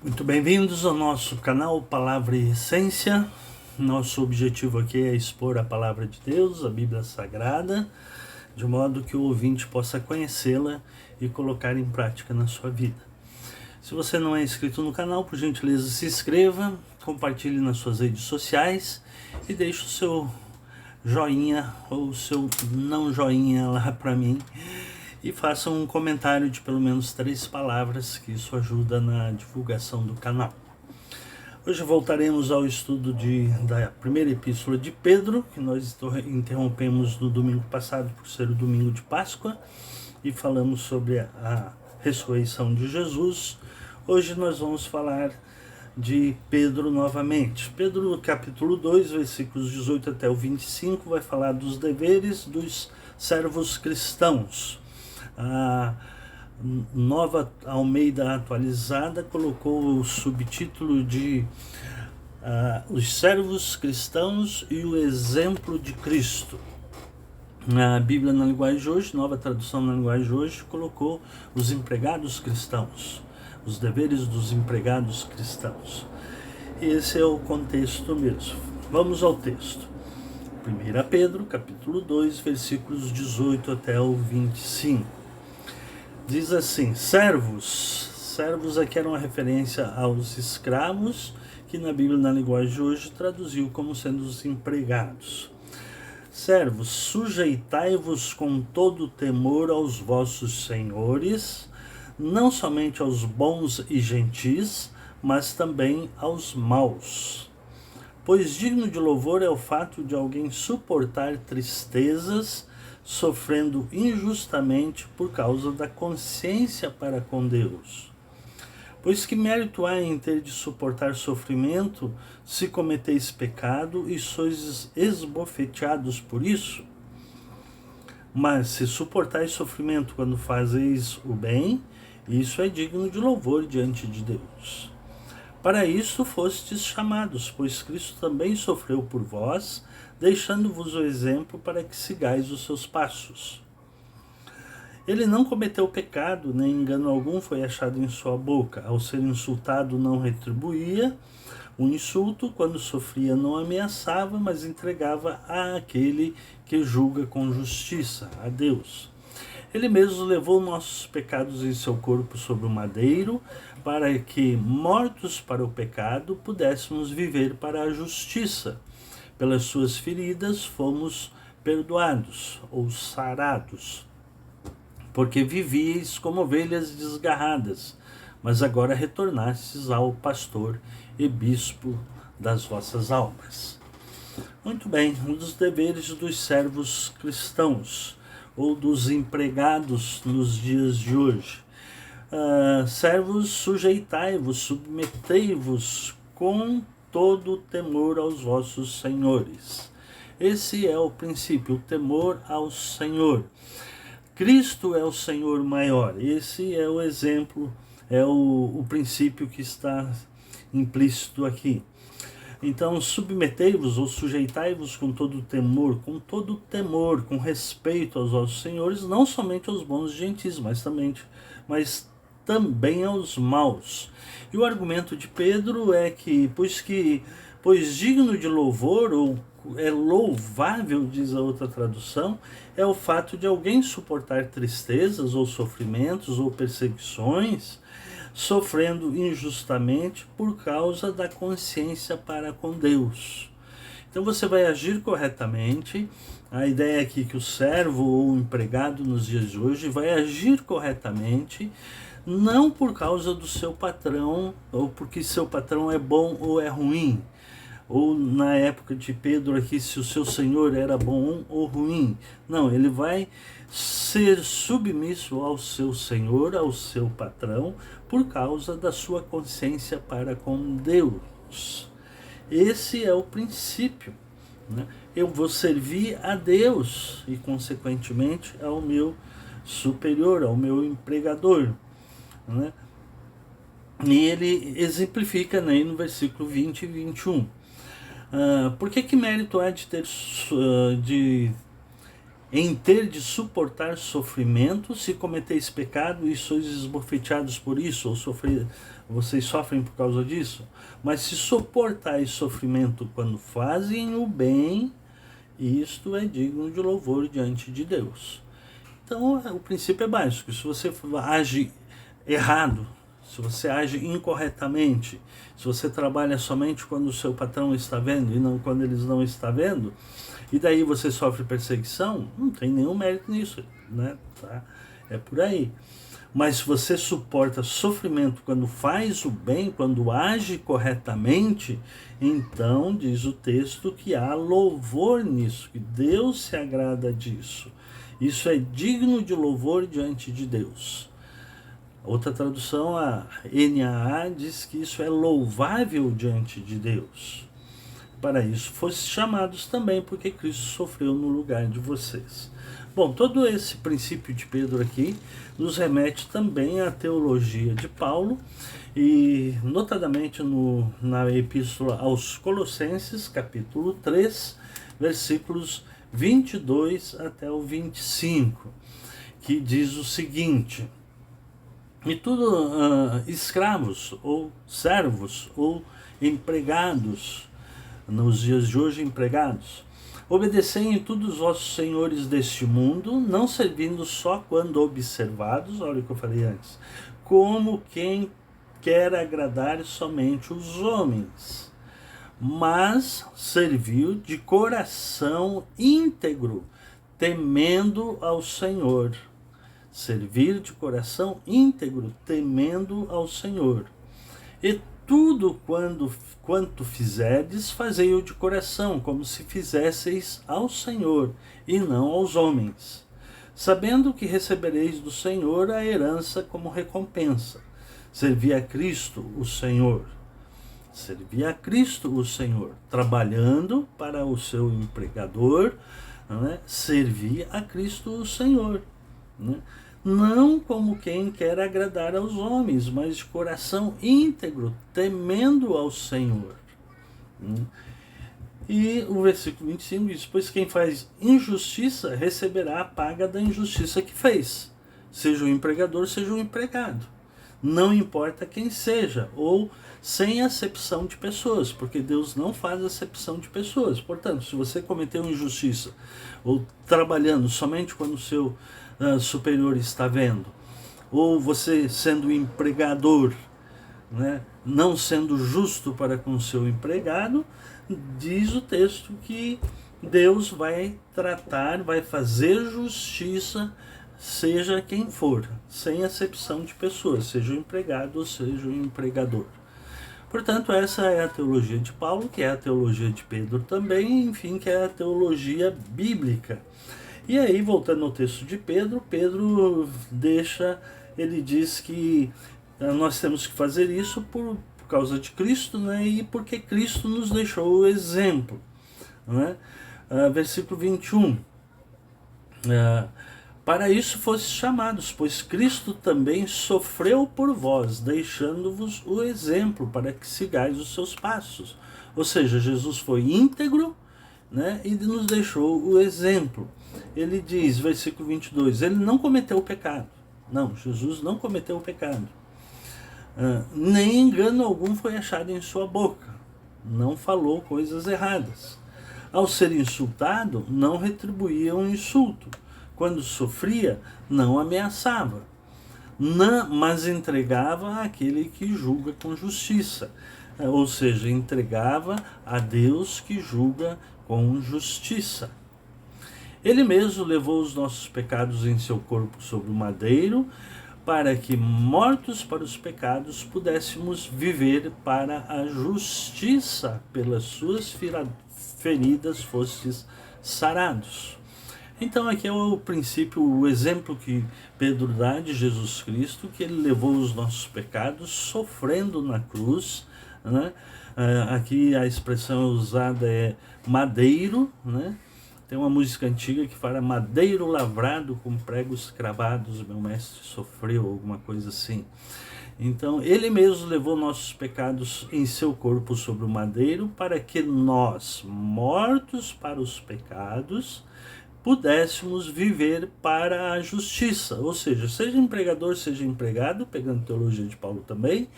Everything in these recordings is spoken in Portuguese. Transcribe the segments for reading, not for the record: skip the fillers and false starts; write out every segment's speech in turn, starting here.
Muito bem-vindos ao nosso canal Palavra e Essência. Nosso objetivo aqui é expor a Palavra de Deus, a Bíblia Sagrada, de modo que o ouvinte possa conhecê-la e colocar em prática na sua vida. Se você não é inscrito no canal, por gentileza se inscreva, compartilhe nas suas redes sociais e deixe o seu joinha ou o seu não joinha lá para mim. E faça um comentário de pelo menos 3 palavras, que isso ajuda na divulgação do canal. Hoje voltaremos ao estudo da primeira epístola de Pedro, que nós interrompemos no domingo passado por ser o domingo de Páscoa, e falamos sobre a ressurreição de Jesus. Hoje nós vamos falar de Pedro novamente. Pedro, capítulo 2, versículos 18 até o 25, vai falar dos deveres dos servos cristãos. A Nova Almeida Atualizada colocou o subtítulo de Os Servos Cristãos e o Exemplo de Cristo. A Bíblia na Linguagem de Hoje, Nova Tradução na Linguagem de Hoje, colocou os empregados cristãos, os deveres dos empregados cristãos. Esse é o contexto mesmo. Vamos ao texto. 1 Pedro, capítulo 2, versículos 18 até o 25. Diz assim: servos aqui era uma referência aos escravos, que na Bíblia na linguagem de hoje traduziu como sendo os empregados. Servos, sujeitai-vos com todo temor aos vossos senhores, não somente aos bons e gentis, mas também aos maus. Pois digno de louvor é o fato de alguém suportar tristezas, sofrendo injustamente por causa da consciência para com Deus. Pois que mérito há em ter de suportar sofrimento, se cometeis pecado e sois esbofeteados por isso? Mas se suportais sofrimento quando fazeis o bem, isso é digno de louvor diante de Deus. Para isso fostes chamados, pois Cristo também sofreu por vós, deixando-vos o exemplo para que sigais os seus passos. Ele não cometeu pecado, nem engano algum foi achado em sua boca. Ao ser insultado, não retribuía o insulto, quando sofria, não ameaçava, mas entregava àquele que julga com justiça, a Deus. Ele mesmo levou nossos pecados em seu corpo sobre o madeiro, para que, mortos para o pecado, pudéssemos viver para a justiça. Pelas suas feridas fomos perdoados, ou sarados, porque vivíeis como ovelhas desgarradas, mas agora retornastes ao pastor e bispo das vossas almas. Muito bem, um dos deveres dos servos cristãos, ou dos empregados nos dias de hoje. Servos, sujeitai-vos, submetei-vos com todo temor aos vossos senhores. Esse é o princípio, o temor ao Senhor. Cristo é o Senhor maior. Esse é o exemplo, é o princípio que está implícito aqui. Então, submetei-vos ou sujeitai-vos com todo temor, com respeito aos vossos senhores, não somente aos bons e gentis, mas também aos maus. E o argumento de Pedro é que, pois digno de louvor, ou é louvável, diz a outra tradução, é o fato de alguém suportar tristezas, ou sofrimentos, ou perseguições, sofrendo injustamente por causa da consciência para com Deus. Então você vai agir corretamente. A ideia aqui é que o servo ou o empregado nos dias de hoje vai agir corretamente, não por causa do seu patrão, ou porque seu patrão é bom ou é ruim, ou na época de Pedro aqui, se o seu senhor era bom ou ruim. Não, ele vai ser submisso ao seu senhor, ao seu patrão, por causa da sua consciência para com Deus. Esse é o princípio, né? Eu vou servir a Deus e, consequentemente, ao meu superior, ao meu empregador, né? E ele exemplifica, né, no versículo 20 e 21. Por que mérito há de ter em ter de suportar sofrimento, se cometeis pecado e sois esbofeteados por isso, ou vocês sofrem por causa disso. Mas se suportais sofrimento quando fazem o bem, isto é digno de louvor diante de Deus. Então, o princípio é básico. Se você age errado, se você age incorretamente, se você trabalha somente quando o seu patrão está vendo e não quando eles não estão vendo, e daí você sofre perseguição, não tem nenhum mérito nisso, né? Tá? É por aí. Mas se você suporta sofrimento quando faz o bem, quando age corretamente, então diz o texto que há louvor nisso, que Deus se agrada disso. Isso é digno de louvor diante de Deus. Outra tradução, a NAA, diz que isso é louvável diante de Deus. Para isso fosse chamados também, porque Cristo sofreu no lugar de vocês. Bom, todo esse princípio de Pedro aqui nos remete também à teologia de Paulo, e notadamente na epístola aos Colossenses, capítulo 3, versículos 22 até o 25, que diz o seguinte: e tudo, escravos, ou servos, ou empregados, nos dias de hoje empregados, obedecei em tudo os vossos senhores deste mundo, não servindo só quando observados, olha o que eu falei antes, como quem quer agradar somente os homens, mas serviu de coração íntegro, temendo ao Senhor. Servir de coração íntegro, temendo ao Senhor. E tudo quanto fizerdes, fazei-o de coração, como se fizesseis ao Senhor, e não aos homens, sabendo que recebereis do Senhor a herança como recompensa. Servi a Cristo, o Senhor. Servir a Cristo, o Senhor, trabalhando para o seu empregador, né? Servir a Cristo, o Senhor, né? Não como quem quer agradar aos homens, mas de coração íntegro, temendo ao Senhor. E o versículo 25 diz: pois quem faz injustiça receberá a paga da injustiça que fez, seja o empregador, seja o empregado. Não importa quem seja, ou sem acepção de pessoas, porque Deus não faz acepção de pessoas. Portanto, se você cometeu injustiça, ou trabalhando somente quando o seu superior está vendo, ou você sendo empregador, né, não sendo justo para com o seu empregado, diz o texto que Deus vai tratar, vai fazer justiça, seja quem for, sem acepção de pessoas, seja o empregado ou seja o empregador. Portanto, essa é a teologia de Paulo, que é a teologia de Pedro também, enfim, que é a teologia bíblica. E aí, voltando ao texto de Pedro, Pedro ele diz que nós temos que fazer isso por causa de Cristo, né, e porque Cristo nos deixou o exemplo, né? Versículo 21, para isso fostes chamados, pois Cristo também sofreu por vós, deixando-vos o exemplo para que sigais os seus passos. Ou seja, Jesus foi íntegro, né, e nos deixou o exemplo. Ele diz, versículo 22, ele não cometeu o pecado. Não, Jesus não cometeu o pecado. Nem engano algum foi achado em sua boca. Não falou coisas erradas. Ao ser insultado, não retribuía um insulto. Quando sofria, não ameaçava, mas entregava àquele que julga com justiça. Ou seja, entregava a Deus que julga com justiça. Ele mesmo levou os nossos pecados em seu corpo sobre o madeiro, para que, mortos para os pecados, pudéssemos viver para a justiça. Pelas suas feridas fostes sarados. Então aqui é o princípio, o exemplo que Pedro dá de Jesus Cristo, que ele levou os nossos pecados sofrendo na cruz, né? Aqui a expressão usada é madeiro, né? Tem uma música antiga que fala madeiro lavrado com pregos cravados, meu mestre sofreu, alguma coisa assim. Então ele mesmo levou nossos pecados em seu corpo sobre o madeiro, para que nós, mortos para os pecados, pudéssemos viver para a justiça. Ou seja, seja empregador, seja empregado, pegando a teologia de Paulo também,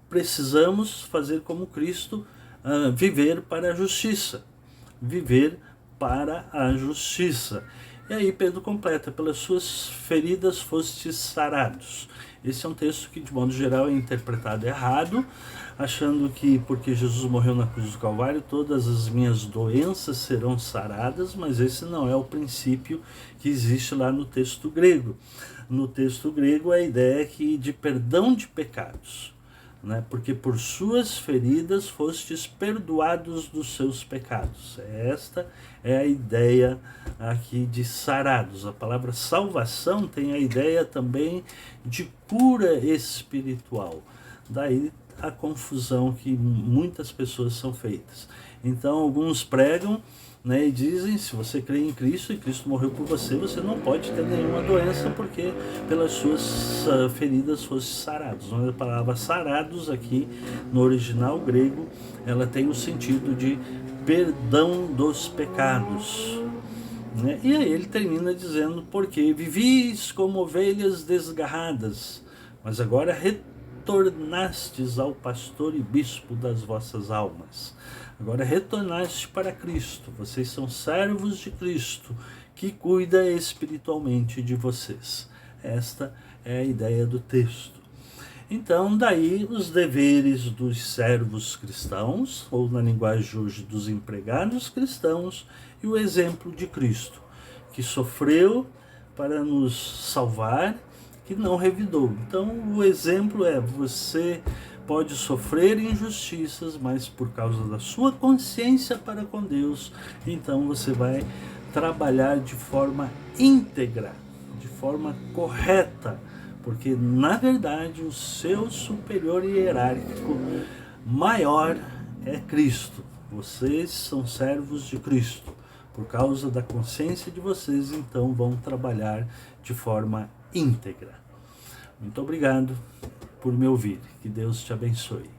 precisamos fazer como Cristo, viver para a justiça. Viver para a justiça. E aí Pedro completa: pelas suas feridas fostes sarados. Esse é um texto que, de modo geral, é interpretado errado, achando que porque Jesus morreu na cruz do Calvário, todas as minhas doenças serão saradas, mas esse não é o princípio que existe lá no texto grego. No texto grego, a ideia é que de perdão de pecados, né? Porque por suas feridas fostes perdoados dos seus pecados. Esta é a ideia aqui de sarados. A palavra salvação tem a ideia também de cura espiritual. Daí a confusão que muitas pessoas são feitas. Então alguns pregam, né, e dizem: se você crê em Cristo e Cristo morreu por você, você não pode ter nenhuma doença, porque pelas suas feridas fosse sarados. A palavra sarados aqui no original grego, ela tem o sentido de perdão dos pecados, né? E aí ele termina dizendo: porque vivis como ovelhas desgarradas, mas agora retornastes ao pastor e bispo das vossas almas. Agora retornaste para Cristo, vocês são servos de Cristo, que cuida espiritualmente de vocês. Esta é a ideia do texto. Então, daí os deveres dos servos cristãos, ou na linguagem de hoje, dos empregados cristãos, e o exemplo de Cristo, que sofreu para nos salvar, que não revidou. Então, o exemplo é: você pode sofrer injustiças, mas por causa da sua consciência para com Deus, então você vai trabalhar de forma íntegra, de forma correta, porque na verdade o seu superior hierárquico maior é Cristo. Vocês são servos de Cristo. Por causa da consciência de vocês, então vão trabalhar de forma íntegra. Muito obrigado por me ouvir. Que Deus te abençoe.